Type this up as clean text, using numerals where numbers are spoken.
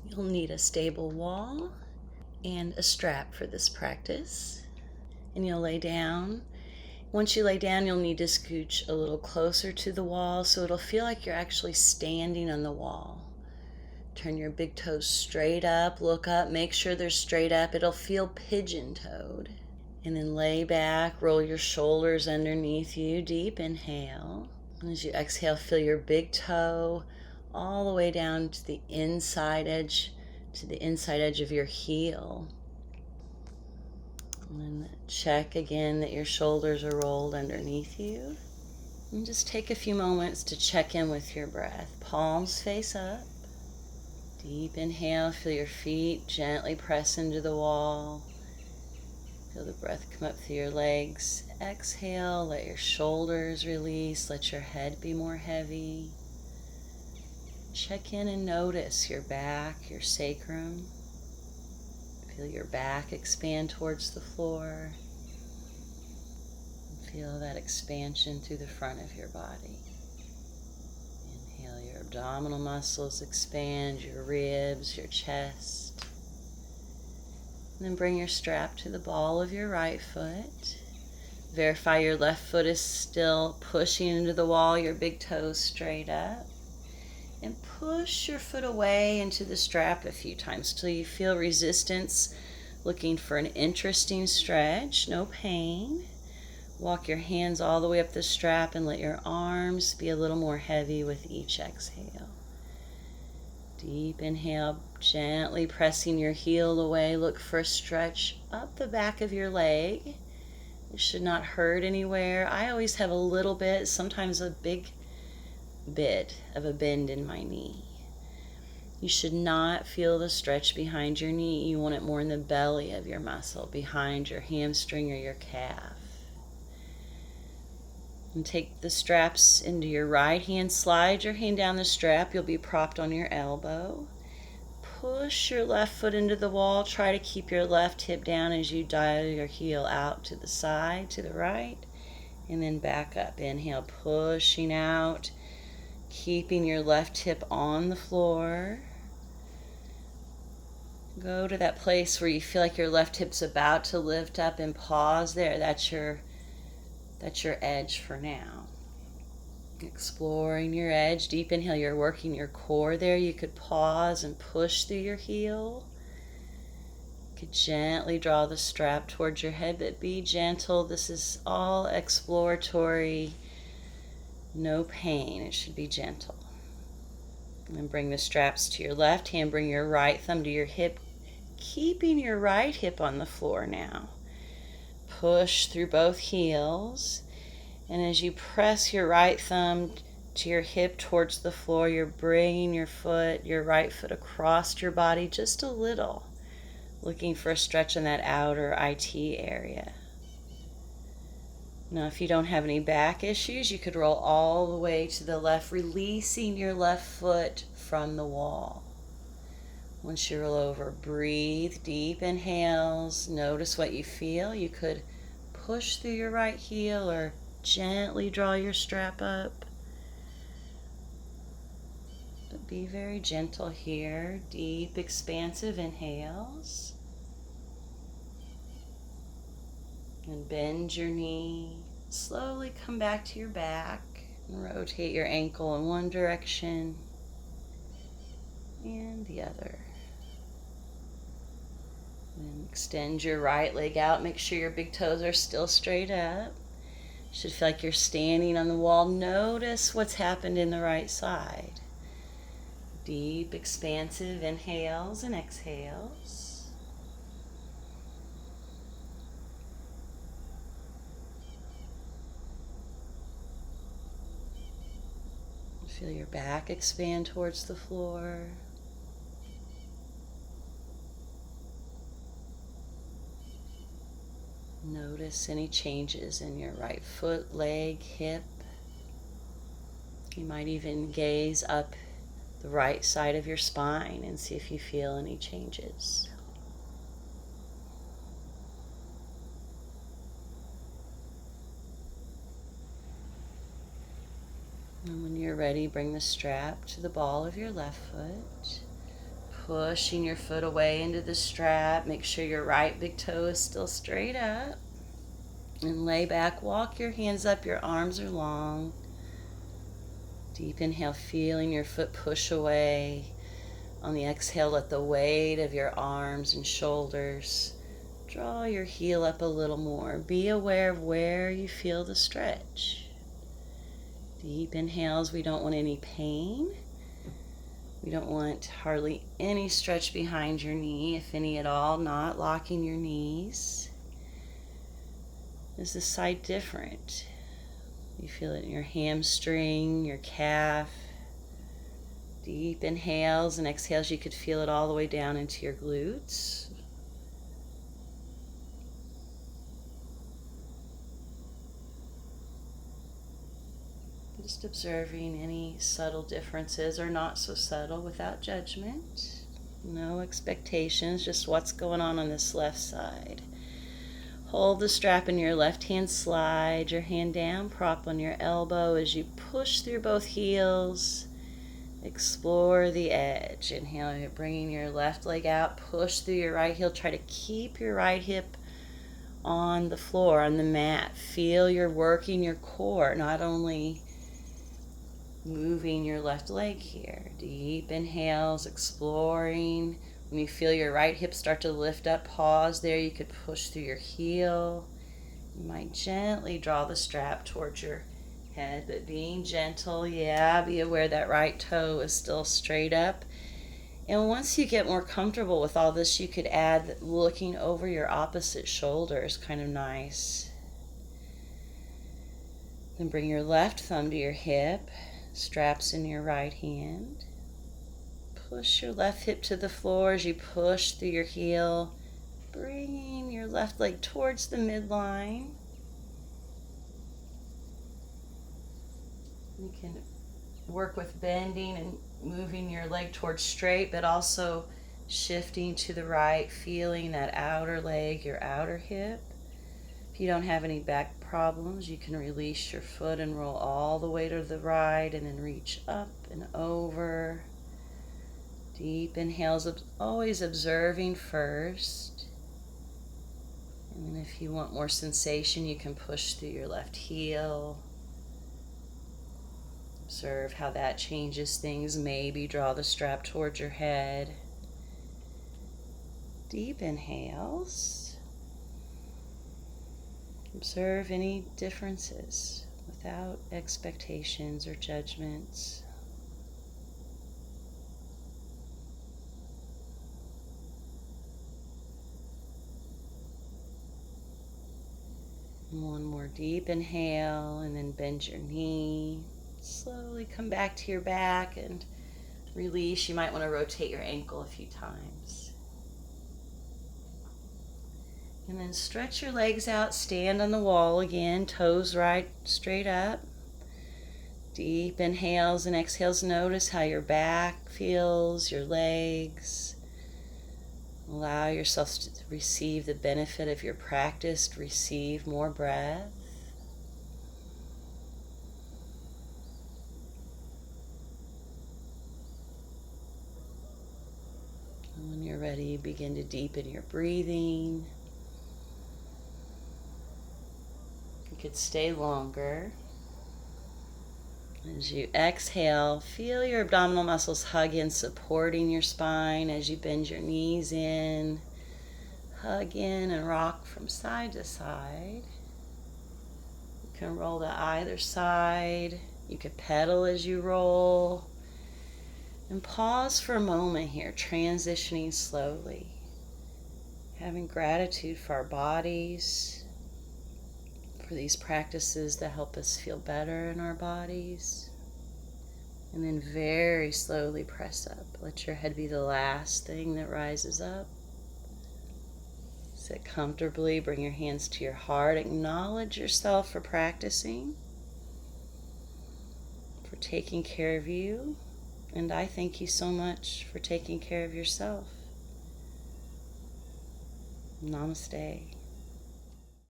You'll need a stable wall and a strap for this practice. And you'll lay down. Once you lay down, you'll need to scooch a little closer to the wall so it'll feel like you're actually standing on the wall. Turn your big toes straight up, look up, make sure they're straight up. It'll feel pigeon-toed. And then lay back, roll your shoulders underneath you, deep inhale. And as you exhale, feel your big toe all the way down to the inside edge of your heel. And then check again that your shoulders are rolled underneath you. And just take a few moments to check in with your breath. Palms face up. Deep inhale, feel your feet gently press into the wall. Feel the breath come up through your legs. Exhale, let your shoulders release, let your head be more heavy. Check in and notice your back, your sacrum. Feel your back expand towards the floor. Feel that expansion through the front of your body. Inhale, your abdominal muscles expand, your ribs, your chest. And then bring your strap to the ball of your right foot. Verify your left foot is still pushing into the wall, your big toes straight up. And push your foot away into the strap a few times till you feel resistance, looking for an interesting stretch, no pain. Walk your hands all the way up the strap and let your arms be a little more heavy with each exhale. Deep inhale, gently pressing your heel away. Look for a stretch up the back of your leg. It should not hurt anywhere. I always have a little bit, sometimes a big bit of a bend in my knee. You should not feel the stretch behind your knee. You want it more in the belly of your muscle, behind your hamstring or your calf. And take the straps into your right hand. Slide your hand down the strap. You'll be propped on your elbow. Push your left foot into the wall. Try to keep your left hip down as you dial your heel out to the side, to the right, and then back up. Inhale, pushing out, keeping your left hip on the floor. Go to that place where you feel like your left hip's about to lift up and pause there. That's your edge for now. Exploring your edge. Deep inhale, you're working your core there. You could pause and push through your heel. You could gently draw the strap towards your head, but be gentle. This is all exploratory. No pain. It should be gentle. And then bring the straps to your left hand. Bring your right thumb to your hip, keeping your right hip on the floor now. Push through both heels. And as you press your right thumb to your hip towards the floor, you're bringing your right foot across your body just a little, looking for a stretch in that outer IT area. Now, if you don't have any back issues, you could roll all the way to the left, releasing your left foot from the wall. Once you roll over, breathe, deep inhales, notice what you feel. You could push through your right heel or gently draw your strap up. But be very gentle here. Deep, expansive inhales. And bend your knee. Slowly come back to your back and rotate your ankle in one direction and the other. And extend your right leg out. Make sure your big toes are still straight up. Should feel like you're standing on the wall. Notice what's happened in the right side. Deep, expansive inhales and exhales. Feel your back expand towards the floor. Notice any changes in your right foot, leg, hip. You might even gaze up the right side of your spine and see if you feel any changes. And when you're ready, bring the strap to the ball of your left foot. pushing your foot away into the strap. Make sure your right big toe is still straight up. And lay back, walk your hands up, your arms are long. Deep inhale, feeling your foot push away. On the exhale, let the weight of your arms and shoulders draw your heel up a little more. Be aware of where you feel the stretch. Deep inhales, we don't want any pain. We don't want hardly any stretch behind your knee, if any at all, not locking your knees. Is the side different? You feel it in your hamstring, your calf. Deep inhales and exhales, you could feel it all the way down into your glutes. Just observing any subtle differences or not so subtle without judgment. No expectations, just what's going on this left side. Hold the strap in your left hand, slide your hand down, prop on your elbow as you push through both heels. Explore the edge. Inhale, you're bringing your left leg out, push through your right heel. Try to keep your right hip on the floor, on the mat. Feel you're working your core, not only moving your left leg here. Deep inhales, exploring. When you feel your right hip start to lift up, pause there. You could push through your heel. You might gently draw the strap towards your head, but being gentle, be aware that right toe is still straight up. And once you get more comfortable with all this, you could add looking over your opposite shoulder is kind of nice. Then bring your left thumb to your hip, straps in your right hand. Push your left hip to the floor as you push through your heel, bringing your left leg towards the midline. You can work with bending and moving your leg towards straight, but also shifting to the right, feeling that outer leg, your outer hip. If you don't have any back problems, you can release your foot and roll all the way to the right and then reach up and over. Deep inhales, always observing first. And then if you want more sensation, you can push through your left heel. Observe how that changes things. Maybe draw the strap towards your head. Deep inhales. Observe any differences without expectations or judgments. One more deep inhale and then bend your knee. Slowly come back to your back and release. You might want to rotate your ankle a few times. And then stretch your legs out, stand on the wall again, toes right straight up. Deep inhales and exhales. Notice how your back feels, your legs. Allow yourself to receive the benefit of your practice, receive more breath. And when you're ready, begin to deepen your breathing. You could stay longer. As you exhale, feel your abdominal muscles hug in, supporting your spine as you bend your knees in. Hug in and rock from side to side. You can roll to either side. You could pedal as you roll. And pause for a moment here, transitioning slowly. Having gratitude for our bodies, for these practices that help us feel better in our bodies. And then very slowly press up. Let your head be the last thing that rises up. Sit comfortably, bring your hands to your heart. Acknowledge yourself for practicing, for taking care of you. And I thank you so much for taking care of yourself. Namaste.